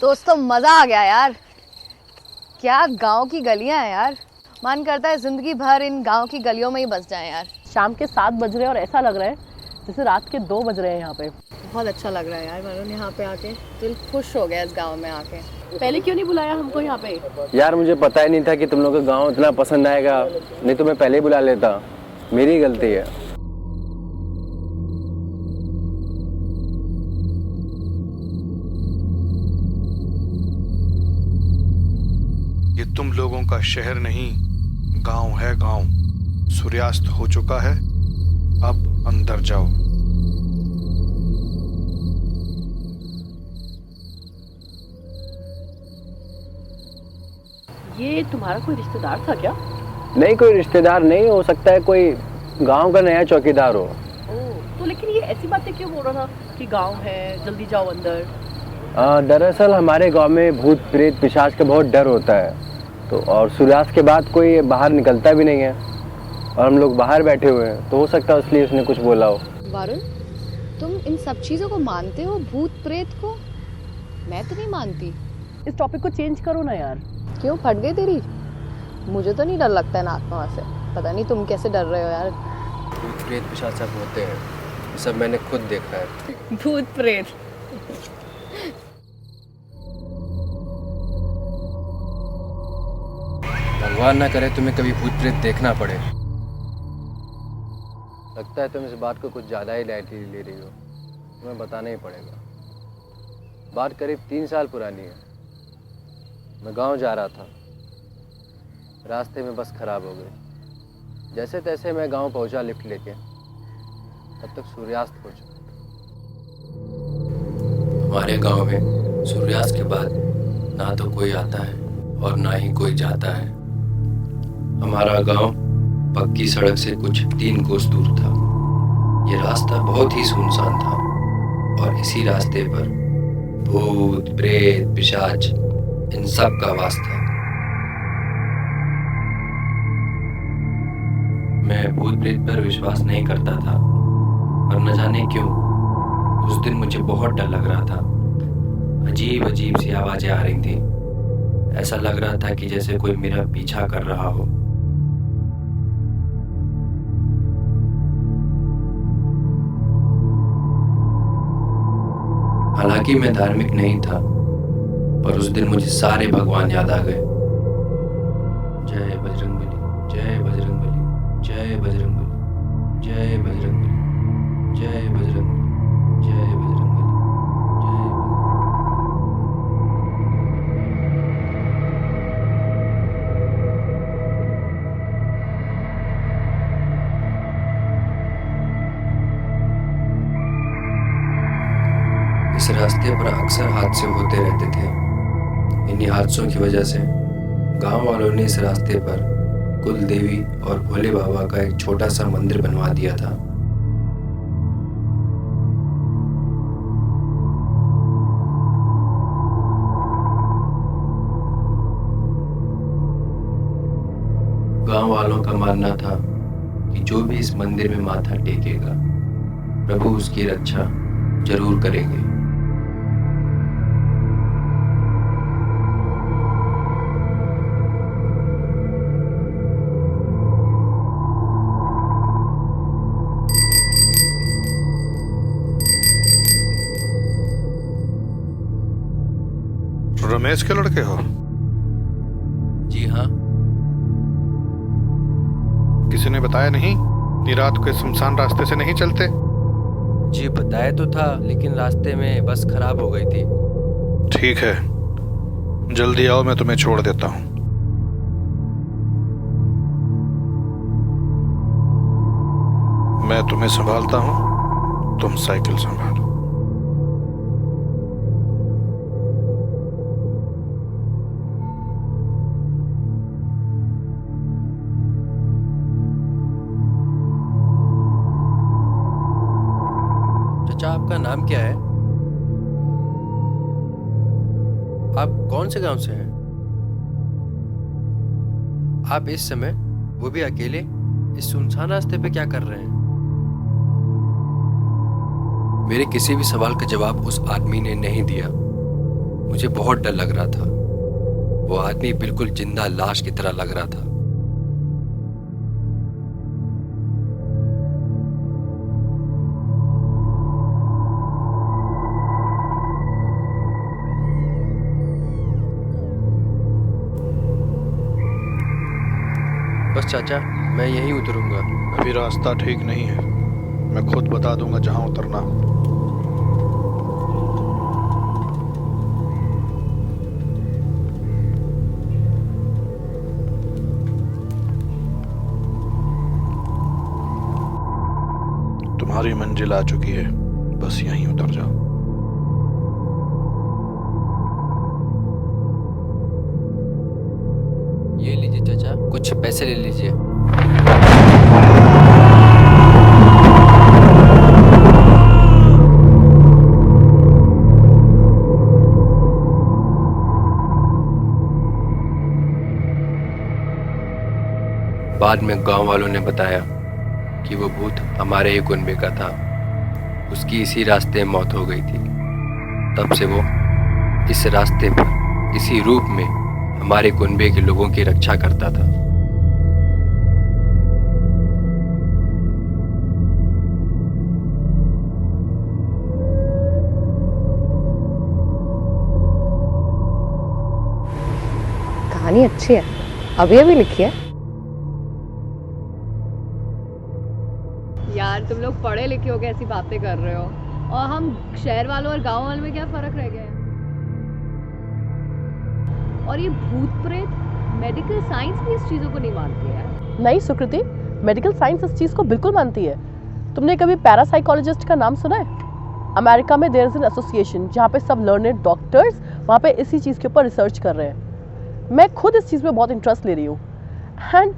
दोस्तों मजा आ गया यार। क्या गांव की गलियां हैं यार। मन करता है जिंदगी भर इन गांव की गलियों में ही बस जाएं यार। शाम के 7 बज रहे हैं और ऐसा लग रहा है जैसे रात के 2 बज रहे हैं यहाँ पे। बहुत अच्छा लग रहा है यार वरुण, यहाँ पे आके दिल खुश हो गया इस गांव में आके। पहले क्यों नहीं बुलाया हमको यहाँ पे? यार मुझे पता ही नहीं था कि तुम लोगों का गांव इतना पसंद आएगा, नहीं तो मैं पहले ही बुला लेता। मेरी गलती है। ये तुम लोगों का शहर नहीं, गांव है गांव। सूर्यास्त हो चुका है, अब अंदर जाओ। ये तुम्हारा कोई रिश्तेदार था क्या? नहीं, कोई रिश्तेदार नहीं, हो सकता है कोई गांव का नया चौकीदार हो। ओह, तो लेकिन ये ऐसी बातें क्यों बोल रहा था कि गांव है, जल्दी जाओ अंदर? दरअसल हमारे गांव में भूत प्रेत पिशाच का बहुत डर होता है, तो और सूर्यास्त के बाद कोई बाहर निकलता भी नहीं है और हम लोग बाहर बैठे हुए हैं, तो हो सकता है इसलिए उसने कुछ बोला हो। वरुण, तुम इन सब चीजों को मानते हो, भूत प्रेत को? मैं तो नहीं मानती। इस टॉपिक को चेंज करो ना यार। क्यों, फट गई तेरी? मुझे तो नहीं डर लगता है इन आत्माओं से। पता नहीं तुम कैसे डर रहे हो यार। भूत प्रेत पिशाच सब होते हैं, ये सब मैंने खुद देखा है। भूत प्रेत? भगवान ना करे तुम्हें कभी भूत प्रेत देखना पड़े। लगता है तुम इस बात को कुछ ज़्यादा ही लाइटली ले रही हो, तुम्हें बताना ही पड़ेगा। बात करीब 3 साल पुरानी है। मैं गांव जा रहा था, रास्ते में बस खराब हो गई। जैसे तैसे मैं गांव पहुंचा लिफ्ट लेके, तब तक सूर्यास्त हो चुका। हमारे गांव में सूर्यास्त के बाद ना तो कोई आता है और ना ही कोई जाता है। हमारा गांव पक्की सड़क से कुछ 3 कोस दूर था। ये रास्ता बहुत ही सुनसान था और इसी रास्ते पर भूत प्रेत पिशाच इन सब का वास था। मैं भूत प्रेत पर विश्वास नहीं करता था, पर न जाने क्यों उस दिन मुझे बहुत डर लग रहा था। अजीब अजीब सी आवाजें आ रही थी। ऐसा लग रहा था कि जैसे कोई मेरा पीछा कर रहा हो। हालांकि मैं धार्मिक नहीं था, पर उस दिन मुझे सारे भगवान याद आ गए। जय बजरंगबली, जय बजरंगबली, जय बजरंगबली, जय बजरंगबली, जय बजरंगबली, जय बजरंगबली, जय। इस रास्ते पर अक्सर हादसे होते रहते थे। इन्हीं हादसों की वजह से गांव वालों ने इस रास्ते पर कुल देवी और भोले बाबा का एक छोटा सा मंदिर बनवा दिया था। गांव वालों का मानना था कि जो भी इस मंदिर में माथा टेकेगा, प्रभु उसकी रक्षा जरूर करेंगे। रमेश के लड़के हो? जी हाँ। किसी ने बताया नहीं? इतनी रात को सुनसान रास्ते से नहीं चलते? जी बताया तो था, लेकिन रास्ते में बस खराब हो गई थी। ठीक है, जल्दी आओ, मैं तुम्हें छोड़ देता हूँ। मैं तुम्हें संभालता हूँ, तुम साइकिल संभालो। चाचा, आपका नाम क्या है? आप कौन से गांव से हैं? आप इस समय, वो भी अकेले, इस सुनसान रास्ते पे क्या कर रहे हैं? मेरे किसी भी सवाल का जवाब उस आदमी ने नहीं दिया। मुझे बहुत डर लग रहा था। वो आदमी बिल्कुल जिंदा लाश की तरह लग रहा था। बस चाचा, मैं यहीं उतरूंगा। अभी रास्ता ठीक नहीं है, मैं खुद बता दूंगा जहां उतरना। तुम्हारी मंजिल आ चुकी है, बस यहीं उतर जाओ। ये लीजिए चाचा, कुछ पैसे ले लीजिए। बाद में गांव वालों ने बताया कि वो भूत हमारे ही कुनबे का था। उसकी इसी रास्ते में मौत हो गई थी। तब से वो इस रास्ते पर इसी रूप में हमारे कुनबे के लोगों की रक्षा करता था। कहानी अच्छी है, अभी अभी लिखी है। यार तुम लोग पढ़े लिखे हो के ऐसी बातें कर रहे हो, और हम शहर वालों और गांव वालों में क्या फर्क रह गया है? और ये भूत प्रेत, मेडिकल साइंस भी इस चीजों को नहीं मानती है। नहीं सुकृति, मेडिकल साइंस इस चीज को बिल्कुल मानती है। तुमने कभी पैरासाइकोलॉजिस्ट का नाम सुना है? अमेरिका में देयर इज एन एसोसिएशन जहाँ पे सब लर्नेड डॉक्टर्स वहाँ पे इसी चीज़ के ऊपर रिसर्च कर रहे हैं। मैं खुद इस चीज़ में बहुत इंटरेस्ट ले रही हूँ। एंड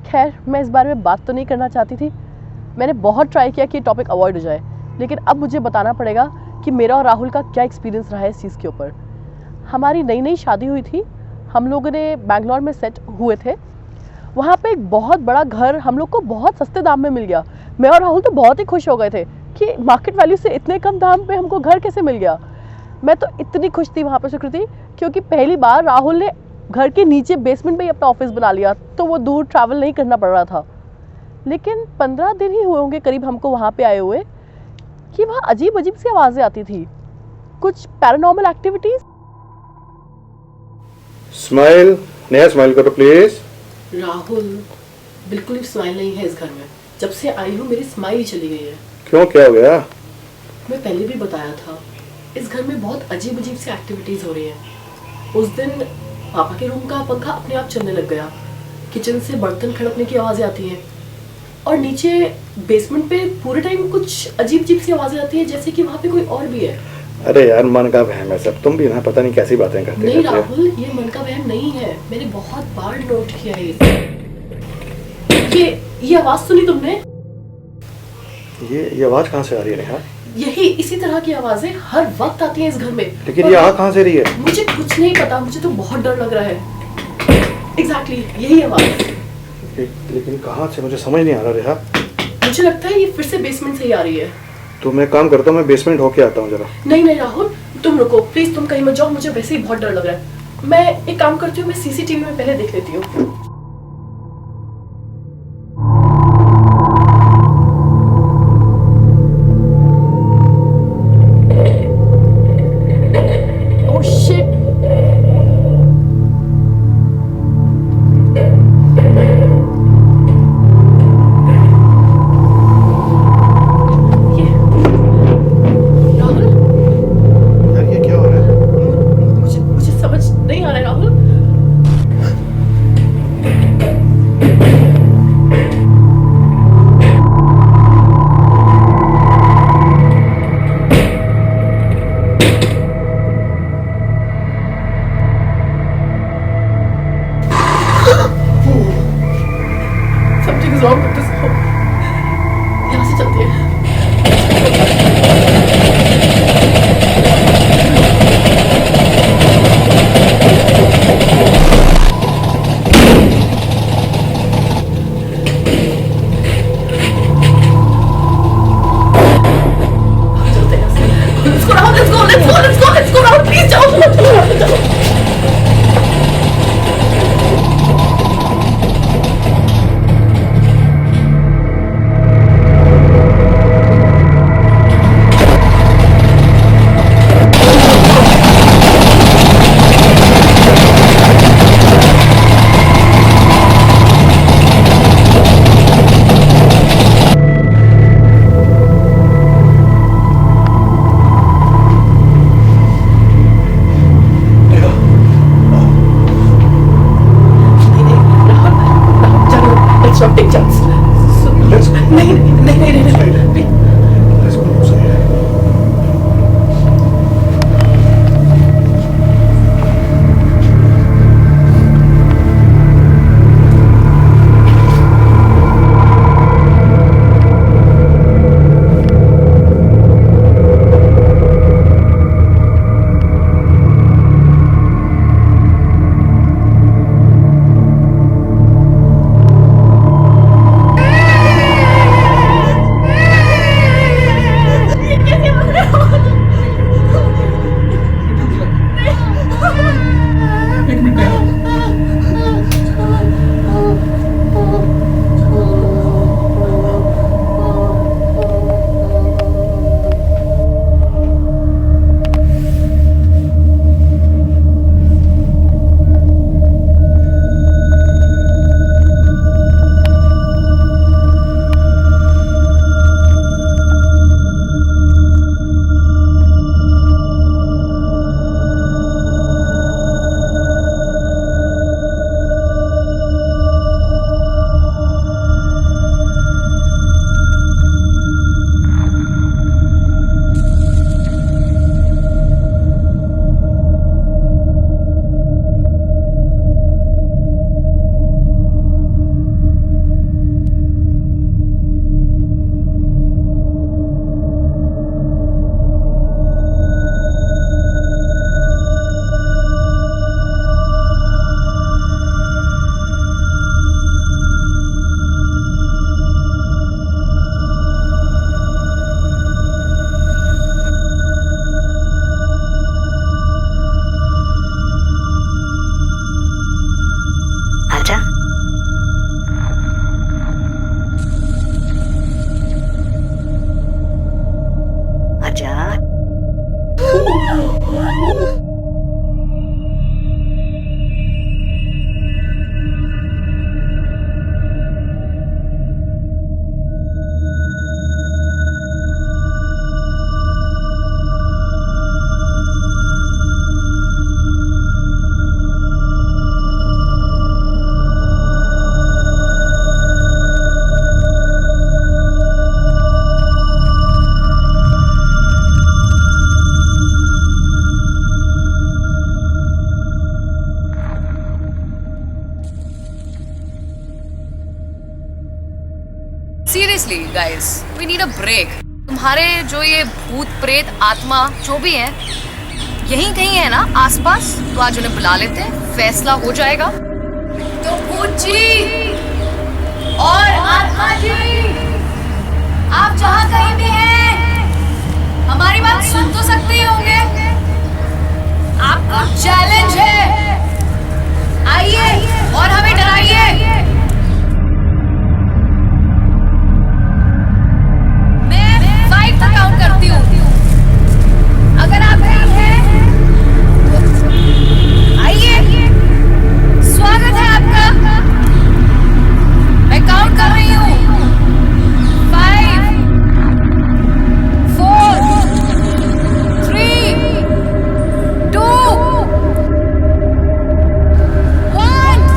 खैर, मैं इस बारे में बात तो नहीं करना चाहती थी। मैंने बहुत ट्राई किया कि ये टॉपिक अवॉइड हो जाए, लेकिन अब मुझे बताना पड़ेगा कि मेरा और राहुल का क्या एक्सपीरियंस रहा है इस चीज़ के ऊपर। हमारी नई नई शादी हुई थी, हम लोगों ने बैंगलोर में सेट हुए थे। वहाँ पे एक बहुत बड़ा घर हम लोग को बहुत सस्ते दाम में मिल गया। मैं और राहुल तो बहुत ही खुश हो गए थे कि मार्केट वैल्यू से इतने कम दाम पे हमको घर कैसे मिल गया। मैं तो इतनी खुश थी वहाँ पे सुकृति, क्योंकि पहली बार राहुल ने घर के नीचे बेसमेंट में ही अपना ऑफिस बना लिया, तो वो दूर ट्रैवल नहीं करना पड़ रहा था। लेकिन 15 दिन ही हुए होंगे करीब हमको वहाँ पे आए हुए कि वहाँ अजीब अजीब सी आवाज़ें आती थी, कुछ पैरानॉर्मल एक्टिविटीज़। स्माइल, नया स्माइल करो प्लीज। राहुल, बिल्कुल भी स्माइल नहीं है इस घर में। जब से आई हूँ मेरी स्माइल ही चली गई है। क्यों, क्या हो गया? मैं पहले भी बताया था, इस घर में बहुत अजीब अजीब सी एक्टिविटीज़ हो रही हैं। उस दिन पापा के रूम का पंखा अपने आप चलने लग गया, किचन से बर्तन खड़कने की आवाज़ें आती हैं, और नीचे बेसमेंट पे पूरे टाइम कुछ अजीब अजीब सी आवाज़ें आती हैं, जैसे कि वहाँ पे कोई और भी है। अरे यार, मन का वहम है सब। तुम भी ना पता नहीं कैसी बातें करते नहीं राहुल, ये मन का वहम नहीं है, मैंने बहुत बार नोट किया है। ये आवाज़ सुनी तुमने? ये आवाज़ कहाँ से आ रही है नेहा? यही इसी तरह की आवाज़ें हर वक्त आती हैं इस घर में। लेकिन ये आ कहाँ से रही है? मुझे कुछ नहीं पता, मुझे तो बहुत डर लग रहा है। एग्जैक्टली यही आवाज़। लेकिन कहाँ से, मुझे समझ नहीं आ रहा रेहा। मुझे लगता है ये फिर से बेसमेंट से ही आ रही है। तो मैं काम करता हूँ, मैं बेसमेंट होके आता हूँ जरा। नहीं राहुल, तुम रुको प्लीज, तुम कहीं मत जाओ, मुझे वैसे ही बहुत डर लग रहा है। मैं एक काम करती हूँ, मैं सीसीटीवी में पहले देख लेती हूँ। guys. We need a break. तुम्हारे जो ये भूत प्रेत आत्मा जो भी है यहीं कहीं है ना आसपास, तो आज उन्हें बुला लेते हैं, फैसला हो जाएगा। तो भूत जी और आत्मा जी, आप जहाँ कहीं भी हैं, हमारी बात सुन तो सकते ही होंगे। आपका चैलेंज है, आइए और हमें डराइए। मैं 5 तक काउंट करती हूँ। अगर आप नहीं हैं, तो आइए, स्वागत है आपका। मैं काउंट कर रही हूँ। 5, 4, 3, 2, 1।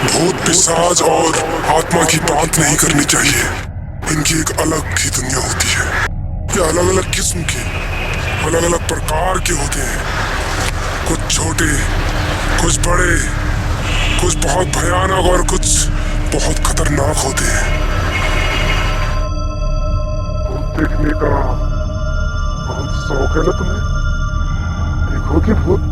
भूत पिशाच और आत्मा की बात नहीं करनी चाहिए। इनकी एक अलग ही दुनिया होती है। ये अलग अलग किस्म के, अलग अलग प्रकार के होते हैं। कुछ छोटे, कुछ बड़े, कुछ बहुत भयानक और कुछ बहुत खतरनाक होते हैं। भूत देखने का बहुत शौक है ना तुम्हें? देखो कि भूत